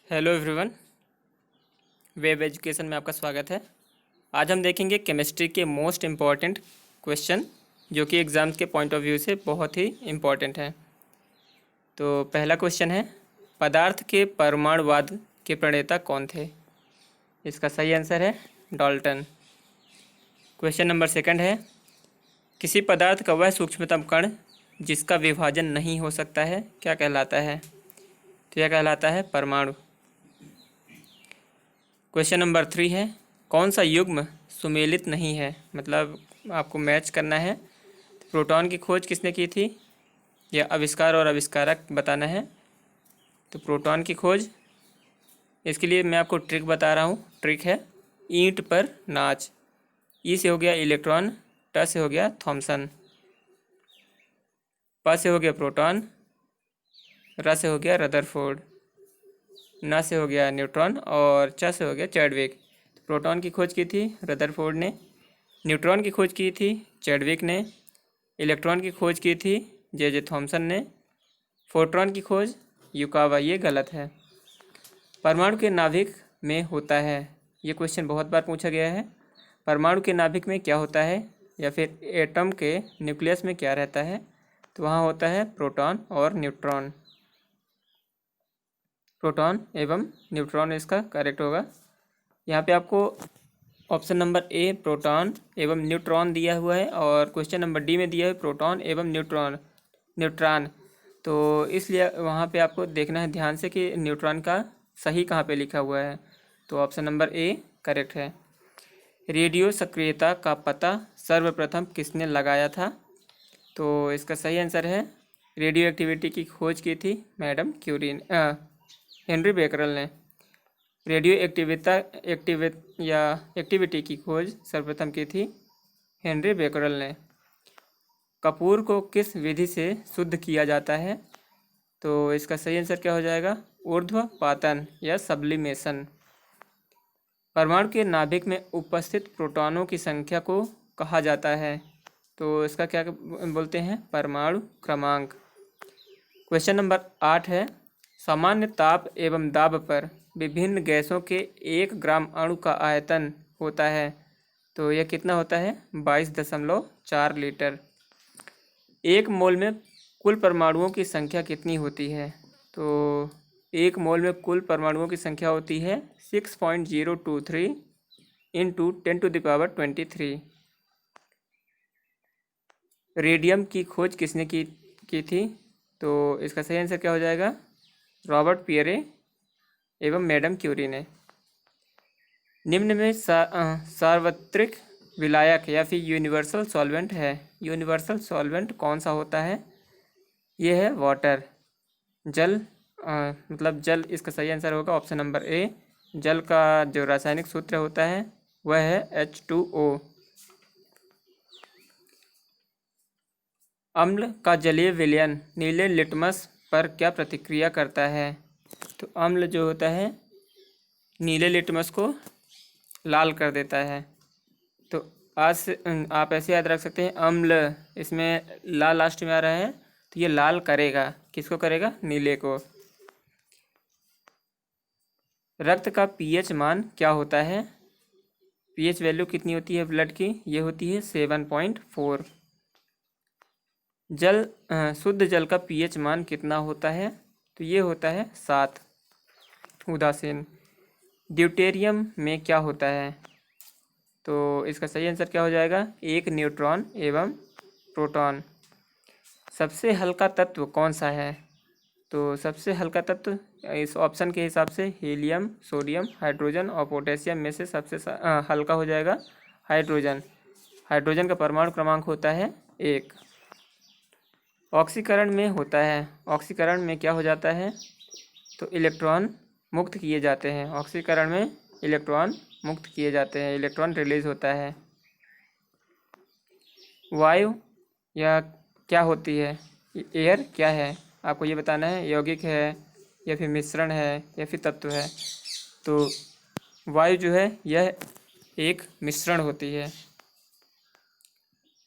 Hello everyone, web education में आपका स्वागत है। आज हम देखेंगे केमिस्ट्री के मोस्ट इम्पॉर्टेंट क्वेश्चन जो कि एग्ज़ाम्स के पॉइंट ऑफ व्यू से बहुत ही इम्पॉर्टेंट है। तो पहला क्वेश्चन है, पदार्थ के परमाणुवाद के प्रणेता कौन थे? इसका सही आंसर है डाल्टन। क्वेश्चन नंबर सेकंड है, किसी पदार्थ का वह सूक्ष्मतम कण जिसका विभाजन नहीं हो सकता है क्या कहलाता है? तो यह कहलाता है परमाणु। क्वेश्चन नंबर 3 है, कौन सा युग्म सुमेलित नहीं है? मतलब आपको मैच करना है। प्रोटॉन की खोज किसने की थी? या आविष्कार और आविष्कारक बताना है। तो प्रोटॉन की खोज, इसके लिए मैं आपको ट्रिक बता रहा हूँ। ट्रिक है ईंट पर नाच। ई से हो गया इलेक्ट्रॉन, ट से हो गया थॉमसन, प से हो गया प्रोटॉन, र से हो गया रदरफोर्ड, न से हो गया न्यूट्रॉन और च से हो गया चैडविक। तो प्रोटॉन की खोज की थी रदरफोर्ड ने, न्यूट्रॉन की खोज की थी चैडविक ने, इलेक्ट्रॉन की खोज की थी जे थॉमसन ने, फोटोन की खोज युकावा। ये गलत है। परमाणु के नाभिक में होता है, ये क्वेश्चन बहुत बार पूछा गया है। परमाणु के नाभिक में क्या होता है या फिर एटम के न्यूक्लियस में क्या रहता है? तो वहाँ होता है प्रोटॉन और न्यूट्रॉन। प्रोटॉन एवं न्यूट्रॉन इसका करेक्ट होगा। यहाँ पे आपको ऑप्शन नंबर ए प्रोटॉन एवं न्यूट्रॉन दिया हुआ है और क्वेश्चन नंबर डी में दिया है प्रोटॉन एवं न्यूट्रॉन। तो इसलिए वहाँ पे आपको देखना है ध्यान से कि न्यूट्रॉन का सही कहाँ पे लिखा हुआ है। तो ऑप्शन नंबर ए करेक्ट है। रेडियो सक्रियता का पता सर्वप्रथम किसने लगाया था? तो इसका सही आंसर है, रेडियो एक्टिविटी की खोज की थी मैडम क्यूरी ने, हेनरी बेकरल ने। रेडियो एक्टिविटी की खोज सर्वप्रथम की थी हेनरी बेकरल ने। कपूर को किस विधि से शुद्ध किया जाता है? तो इसका सही आंसर क्या हो जाएगा? ऊर्ध्वपातन या सब्लिमेशन। परमाणु के नाभिक में उपस्थित प्रोटॉनों की संख्या को कहा जाता है? तो इसका क्या बोलते हैं? परमाणु क्रमांक। क्वेश्चन नंबर 8 है, सामान्य ताप एवं दाब पर विभिन्न गैसों के 1 ग्राम अणु का आयतन होता है। तो यह कितना होता है? 22.4 लीटर। 1 मोल में कुल परमाणुओं की संख्या कितनी होती है? तो 1 मोल में कुल परमाणुओं की संख्या होती है 6.023 इंटू 10⁻23। रेडियम की खोज किसने की थी? तो इसका सही आंसर क्या हो जाएगा? रॉबर्ट पियरे एवं मैडम क्यूरी ने। निम्न में सार्वत्रिक विलायक या फिर यूनिवर्सल सॉल्वेंट है। यूनिवर्सल सॉल्वेंट कौन सा होता है? ये है वाटर, जल। मतलब जल इसका सही आंसर होगा ऑप्शन नंबर ए। जल का जो रासायनिक सूत्र होता है वह है H2O। अम्ल का जलीय विलयन नीले लिटमस पर क्या प्रतिक्रिया करता है? तो अम्ल जो होता है नीले लिटमस को लाल कर देता है। तो आज से आप ऐसे याद रख सकते हैं, अम्ल इसमें लाल लास्ट में आ रहा है तो ये लाल करेगा। किसको करेगा? नीले को। रक्त का पीएच मान क्या होता है? पीएच वैल्यू कितनी होती है ब्लड की? ये होती है 7.4। शुद्ध जल का पीएच मान कितना होता है? तो ये होता है 7। उदासीन। ड्यूटेरियम में क्या होता है? तो इसका सही आंसर क्या हो जाएगा? 1 न्यूट्रॉन एवं प्रोटॉन। सबसे हल्का तत्व कौन सा है? तो सबसे हल्का तत्व इस ऑप्शन के हिसाब से हीलियम, सोडियम, हाइड्रोजन और पोटेशियम में से सबसे हल्का हो जाएगा हाइड्रोजन। हाइड्रोजन का परमाणु क्रमांक होता है 1। ऑक्सीकरण में होता है। ऑक्सीकरण में क्या हो जाता है? तो इलेक्ट्रॉन मुक्त किए जाते हैं। ऑक्सीकरण में इलेक्ट्रॉन मुक्त किए जाते हैं, इलेक्ट्रॉन रिलीज होता है। वायु या क्या होती है? एयर क्या है? आपको ये बताना है, यौगिक है या फिर मिश्रण है या फिर तत्व है। तो वायु जो है यह एक मिश्रण होती है।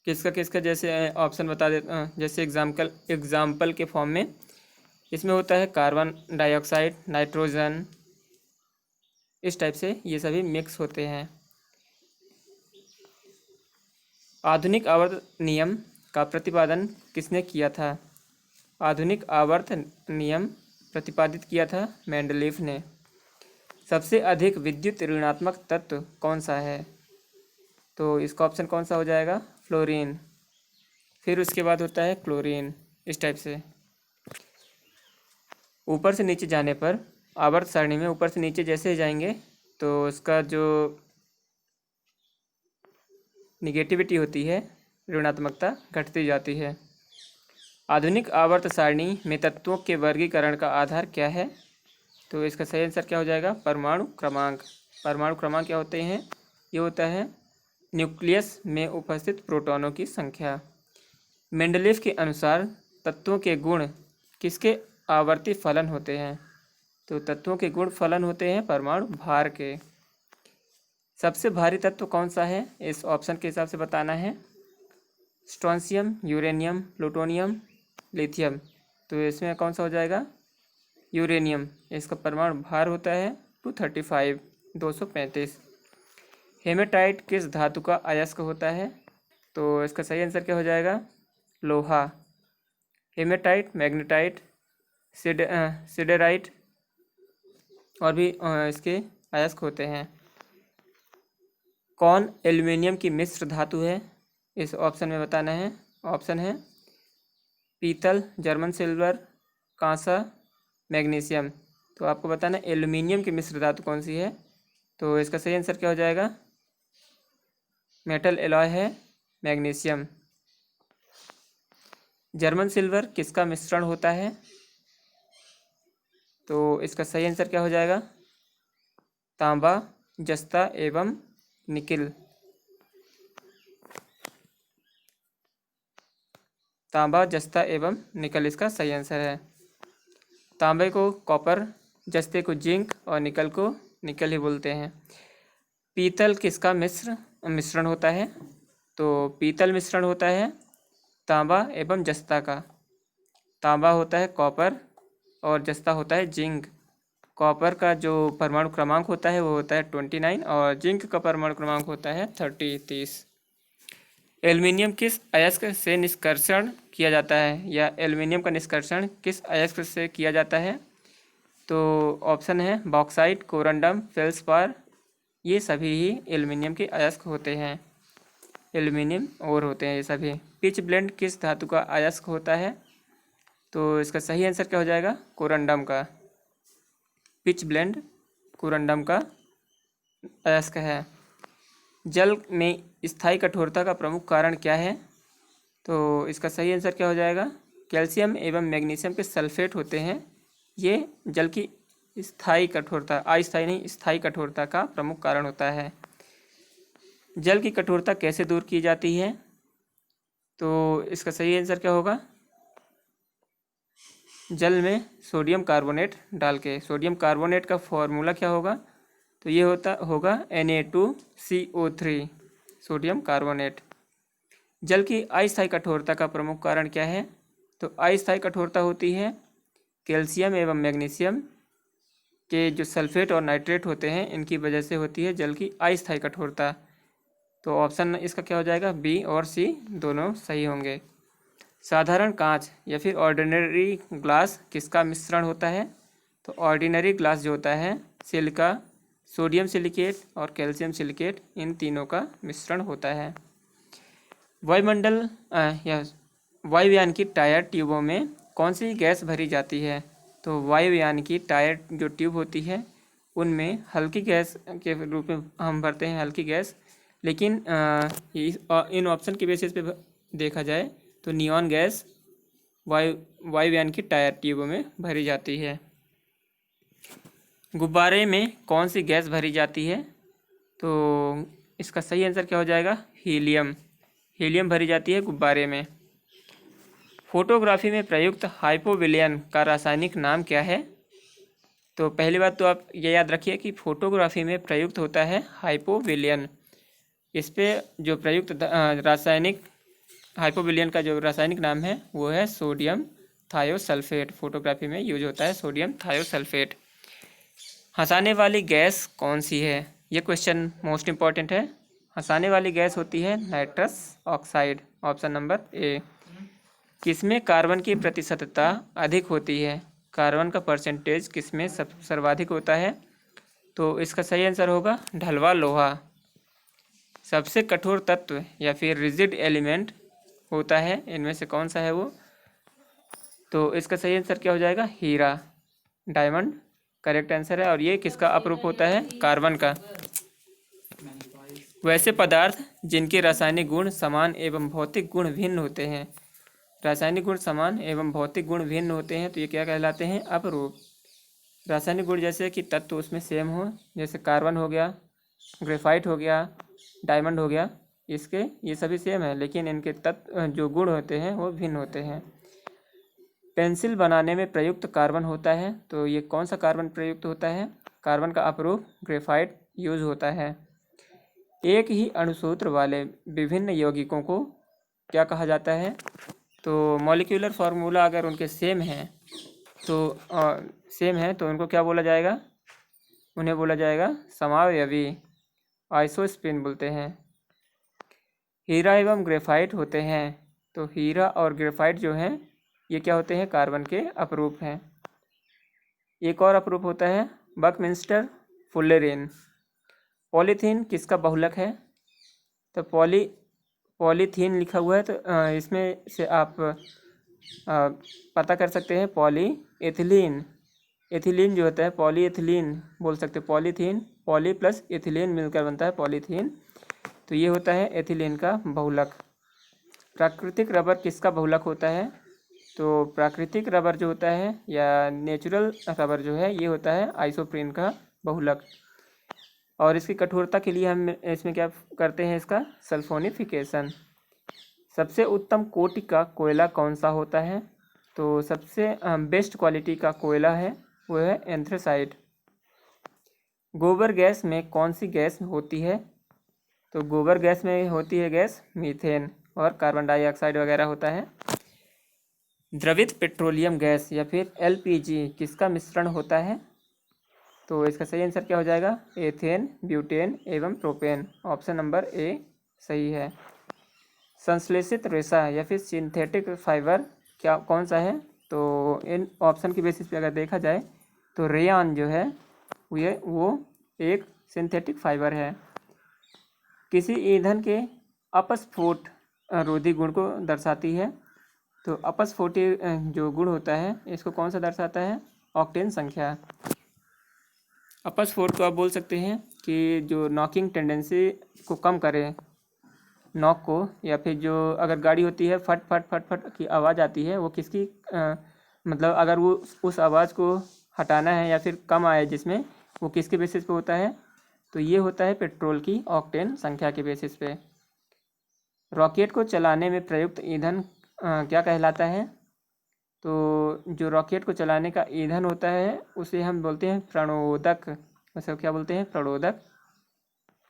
किसका किसका? जैसे ऑप्शन बता देता, जैसे एग्जाम्पल के फॉर्म में इसमें होता है कार्बन डाइऑक्साइड, नाइट्रोजन, इस टाइप से ये सभी मिक्स होते हैं। आधुनिक आवर्त नियम का प्रतिपादन किसने किया था? आधुनिक आवर्त नियम प्रतिपादित किया था मेंडलीफ ने। सबसे अधिक विद्युत ऋणात्मक तत्व कौन सा है? तो इसका ऑप्शन कौन सा हो जाएगा? फ्लोरीन। फिर उसके बाद होता है क्लोरीन। इस टाइप से ऊपर से नीचे जाने पर, आवर्त सारणी में ऊपर से नीचे जैसे ही जाएंगे तो उसका जो निगेटिविटी होती है, ऋणात्मकता, घटती जाती है। आधुनिक आवर्त सारणी में तत्वों के वर्गीकरण का आधार क्या है? तो इसका सही आंसर क्या हो जाएगा? परमाणु क्रमांक। परमाणु क्रमांक क्या होते हैं? ये होता है न्यूक्लियस में उपस्थित प्रोटॉनों की संख्या। मेंडलीफ के अनुसार तत्वों के गुण किसके आवर्ती फलन होते हैं? तो तत्वों के गुण फलन होते हैं परमाणु भार के। सबसे भारी तत्व कौन सा है? इस ऑप्शन के हिसाब से बताना है। Strontium, uranium, plutonium, lithium. तो इसमें कौन सा हो जाएगा? यूरेनियम। इसका परमाणु भार होता है 235, 235। हेमेटाइट किस धातु का अयस्क होता है? तो इसका सही आंसर क्या हो जाएगा? लोहा। हेमेटाइट, मैग्नेटाइट, सिडेराइट और भी इसके अयस्क होते हैं। कौन एल्युमिनियम की मिश्र धातु है? इस ऑप्शन में बताना है। ऑप्शन है पीतल, जर्मन सिल्वर, कांसा, मैग्नीशियम। तो आपको बताना है एल्युमिनियम की मिश्र धातु कौन सी है। तो इसका सही आंसर क्या हो जाएगा? मेटल एलॉय है मैग्नीशियम। जर्मन सिल्वर किसका मिश्रण होता है? तो इसका सही आंसर क्या हो जाएगा? तांबा, जस्ता एवं निकिल। तांबा, जस्ता एवं निकल इसका सही आंसर है। तांबे को कॉपर, जस्ते को जिंक और निकल को निकल ही बोलते हैं। पीतल किसका मिश्रण होता है? तो पीतल मिश्रण होता है तांबा एवं जस्ता का। तांबा होता है कॉपर और जस्ता होता है जिंक। कॉपर का जो परमाणु क्रमांक होता है वो होता है 29 और जिंक का परमाणु क्रमांक होता है 30। एल्युमिनियम किस अयस्क से निष्कर्षण किया जाता है, या एल्युमिनियम का निष्कर्षण किस अयस्क से किया जाता है? तो ऑप्शन है बॉक्साइट, कोरंडम, फेल्सपार। ये सभी ही एल्युमिनियम के अयस्क होते हैं। एल्युमिनियम और होते हैं ये सभी। पिच ब्लेंड किस धातु का अयस्क होता है? तो इसका सही आंसर क्या हो जाएगा? कोरंडम का। पिच ब्लेंड कोरंडम का अयस्क है। जल में स्थायी कठोरता का प्रमुख कारण क्या है? तो इसका सही आंसर क्या हो जाएगा? कैल्शियम एवं मैग्नीशियम के सल्फेट होते हैं। ये जल की स्थायी कठोरता, अस्थायी नहीं, स्थायी कठोरता का प्रमुख कारण होता है। जल की कठोरता कैसे दूर की जाती है? तो इसका सही आंसर क्या होगा? जल में सोडियम कार्बोनेट डाल के। सोडियम कार्बोनेट का फॉर्मूला क्या होगा? तो ये होगा Na2CO3, सोडियम कार्बोनेट। जल की अस्थायी कठोरता का प्रमुख कारण क्या है? तो अस्थायी कठोरता होती है कैल्शियम एवं मैग्नीशियम के जो सल्फेट और नाइट्रेट होते हैं, इनकी वजह से होती है जल की अस्थायी कठोरता। तो ऑप्शन इसका क्या हो जाएगा? बी और सी दोनों सही होंगे। साधारण कांच या फिर ऑर्डिनरी ग्लास किसका मिश्रण होता है? तो ऑर्डिनरी ग्लास जो होता है सिलिका, सोडियम सिलिकेट और कैल्शियम सिलिकेट, इन तीनों का मिश्रण होता है। वायुमंडल या वायुयान की टायर ट्यूबों में कौन सी गैस भरी जाती है? तो वायुयान की टायर जो ट्यूब होती है उनमें हल्की गैस के रूप में हम भरते हैं, हल्की गैस। लेकिन इन ऑप्शन के बेसिस पे देखा जाए तो नियॉन गैस वायुयान की टायर ट्यूबों में भरी जाती है। गुब्बारे में कौन सी गैस भरी जाती है? तो इसका सही आंसर क्या हो जाएगा? हीलियम। हीलियम भरी जाती है गुब्बारे में। फोटोग्राफी में प्रयुक्त हाइपोविलियन का रासायनिक नाम क्या है? तो पहली बात तो आप ये याद रखिए कि फोटोग्राफी में प्रयुक्त होता है हाइपोविलियन। इस पे जो प्रयुक्त रासायनिक हाइपोविलियन का जो रासायनिक नाम है वो है सोडियम थायोसल्फेट। फोटोग्राफी में यूज होता है सोडियम थायोसल्फेट। हंसाने वाली गैस कौन सी है? ये क्वेश्चन मोस्ट इम्पॉर्टेंट है। हंसाने वाली गैस होती है nitrous oxide, option number A. किसमें कार्बन की प्रतिशतता अधिक होती है? कार्बन का परसेंटेज किसमें सर्वाधिक होता है? तो इसका सही आंसर होगा ढलवा लोहा। सबसे कठोर तत्व या फिर रिजिड एलिमेंट होता है, इनमें से कौन सा है वो? तो इसका सही आंसर क्या हो जाएगा? हीरा, डायमंड करेक्ट आंसर है। और ये किसका अपरूप होता है? कार्बन का। वैसे पदार्थ जिनके रासायनिक गुण समान एवं भौतिक गुण भिन्न होते हैं, रासायनिक गुण समान एवं भौतिक गुण भिन्न होते हैं, तो ये क्या कहलाते हैं? अपरूप। रासायनिक गुण जैसे कि तत्व उसमें सेम हो, जैसे कार्बन हो गया, ग्रेफाइट हो गया, डायमंड हो गया, इसके ये सभी सेम है, लेकिन इनके तत्व जो गुण होते हैं वो भिन्न होते हैं। पेंसिल बनाने में प्रयुक्त कार्बन होता है, तो ये कौन सा कार्बन प्रयुक्त होता है? कार्बन का अपरूप ग्रेफाइट यूज होता है। एक ही अणुसूत्र वाले विभिन्न यौगिकों को क्या कहा जाता है? तो मॉलिक्यूलर फार्मूला अगर उनके सेम है तो उनको क्या बोला जाएगा? उन्हें बोला जाएगा समावयवी, आइसोस्पिन बोलते हैं। हीरा एवं ग्रेफाइट होते हैं, तो हीरा और ग्रेफाइट जो हैं ये क्या होते हैं? कार्बन के अपरूप हैं। एक और अपरूप होता है बकमिंस्टर फुल्लेरेन। पॉलीथीन किसका बहुलक है? तो पॉलीथीन लिखा हुआ है, तो इसमें से आप पता कर सकते हैं पॉली एथिलीन। एथिलीन जो होता है पॉली एथिलीन बोल सकते हैं। पॉलीथीन, पॉली प्लस एथिलीन मिलकर बनता है पॉलीथीन, तो ये होता है एथिलीन का बहुलक। प्राकृतिक रबर किसका बहुलक होता है? तो प्राकृतिक रबर जो होता है या नेचुरल रबर जो है ये होता है आइसोप्रीन का बहुलक। और इसकी कठोरता के लिए हम इसमें क्या करते हैं? इसका सल्फोनिफिकेशन। सबसे उत्तम कोटि का कोयला कौन सा होता है? तो सबसे बेस्ट क्वालिटी का कोयला है वो है एंथ्रेसाइट। गोबर गैस में कौन सी गैस होती है? तो गोबर गैस में होती है गैस मीथेन, और कार्बन डाइऑक्साइड वगैरह होता है। द्रवित पेट्रोलियम गैस या फिर एलपीजी किसका मिश्रण होता है? तो इसका सही आंसर क्या हो जाएगा? एथेन, ब्यूटेन एवं प्रोपेन, ऑप्शन नंबर ए सही है। संश्लेषित रेशा या फिर सिंथेटिक फाइबर क्या कौन सा है? तो इन ऑप्शन की बेसिस पे अगर देखा जाए तो रेयान जो है वो एक सिंथेटिक फाइबर है। किसी ईंधन के अपस्फोट रोधी गुण को दर्शाती है, तो अपस्फोटी जो गुण होता है इसको कौन सा दर्शाता है? ऑक्टेन संख्या। अपस्फोट को आप बोल सकते हैं कि जो नॉकिंग टेंडेंसी को कम करे, नॉक को, या फिर जो अगर गाड़ी होती है फट फट फट फट की आवाज़ आती है वो किसकी मतलब अगर वो उस आवाज़ को हटाना है या फिर कम आए जिसमें, वो किसके बेसिस पे होता है? तो ये होता है पेट्रोल की ऑक्टेन संख्या के बेसिस पे। रॉकेट को चलाने में प्रयुक्त ईंधन क्या कहलाता है? तो जो रॉकेट को चलाने का ईंधन होता है उसे हम बोलते हैं प्रणोदक। उसे क्या बोलते हैं? प्रणोदक,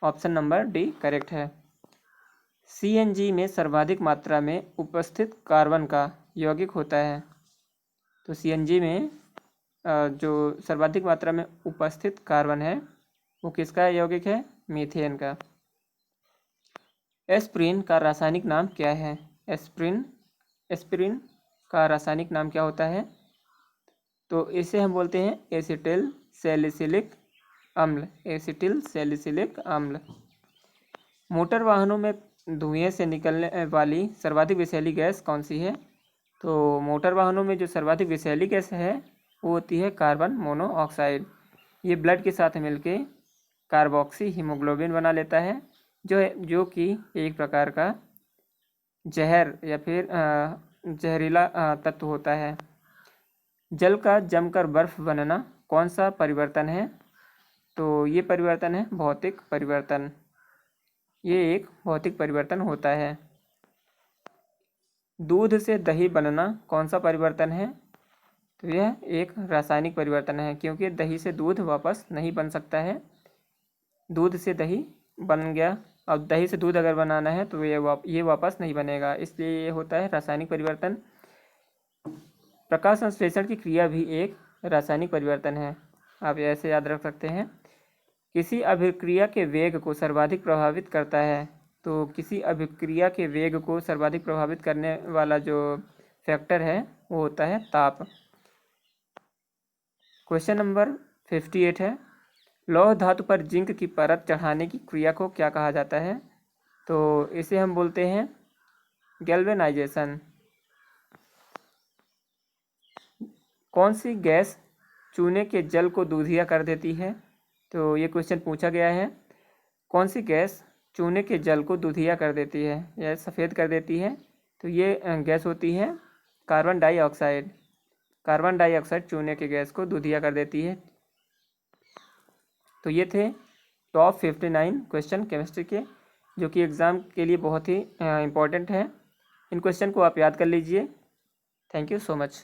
ऑप्शन नंबर डी करेक्ट है। सीएनजी में सर्वाधिक मात्रा में उपस्थित कार्बन का यौगिक होता है, तो सीएनजी में जो सर्वाधिक मात्रा में उपस्थित कार्बन है वो किसका यौगिक है? मीथेन का। एस्प्रिन का रासायनिक नाम क्या है? एस्प्रिन का रासायनिक नाम क्या होता है? तो इसे हम बोलते हैं एसिटिल सैलिसिलिक अम्ल, एसिटिल सैलिसिलिक अम्ल। मोटर वाहनों में धुएं से निकलने वाली सर्वाधिक विषैली गैस कौन सी है? तो मोटर वाहनों में जो सर्वाधिक विषैली गैस है वो होती है कार्बन मोनोऑक्साइड। ये ब्लड के साथ मिलके कार्बोक्सी हीमोग्लोबिन बना लेता है, जो कि एक प्रकार का जहर या फिर जहरीला तत्व होता है। जल का जमकर बर्फ बनना कौन सा परिवर्तन है? तो ये परिवर्तन है भौतिक परिवर्तन। ये एक भौतिक परिवर्तन होता है। दूध से दही बनना कौन सा परिवर्तन है? तो यह एक रासायनिक परिवर्तन है, क्योंकि दही से दूध वापस नहीं बन सकता है। दूध से दही बन गया, अब दही से दूध अगर बनाना है तो ये वापस नहीं बनेगा, इसलिए ये होता है रासायनिक परिवर्तन। प्रकाश संश्लेषण की क्रिया भी एक रासायनिक परिवर्तन है। आप ऐसे याद रख सकते हैं। किसी अभिक्रिया के वेग को सर्वाधिक प्रभावित करता है, तो किसी अभिक्रिया के वेग को सर्वाधिक प्रभावित करने वाला जो फैक्टर है वो होता है ताप। क्वेश्चन नंबर 58 है, लौह धातु पर जिंक की परत चढ़ाने की क्रिया को क्या कहा जाता है? तो इसे हम बोलते हैं गैल्वेनाइजेशन। कौन सी गैस चूने के जल को दूधिया कर देती है? तो ये क्वेश्चन पूछा गया है, कौन सी गैस चूने के जल को दूधिया कर देती है या सफ़ेद कर देती है? तो ये गैस होती है कार्बन डाइऑक्साइड। कार्बन डाइऑक्साइड चूने के गैस को दूधिया कर देती है। तो ये थे टॉप 59 क्वेश्चन केमिस्ट्री के, जो कि एग्ज़ाम के लिए बहुत ही इम्पोर्टेंट है। इन क्वेश्चन को आप याद कर लीजिए। Thank you so much.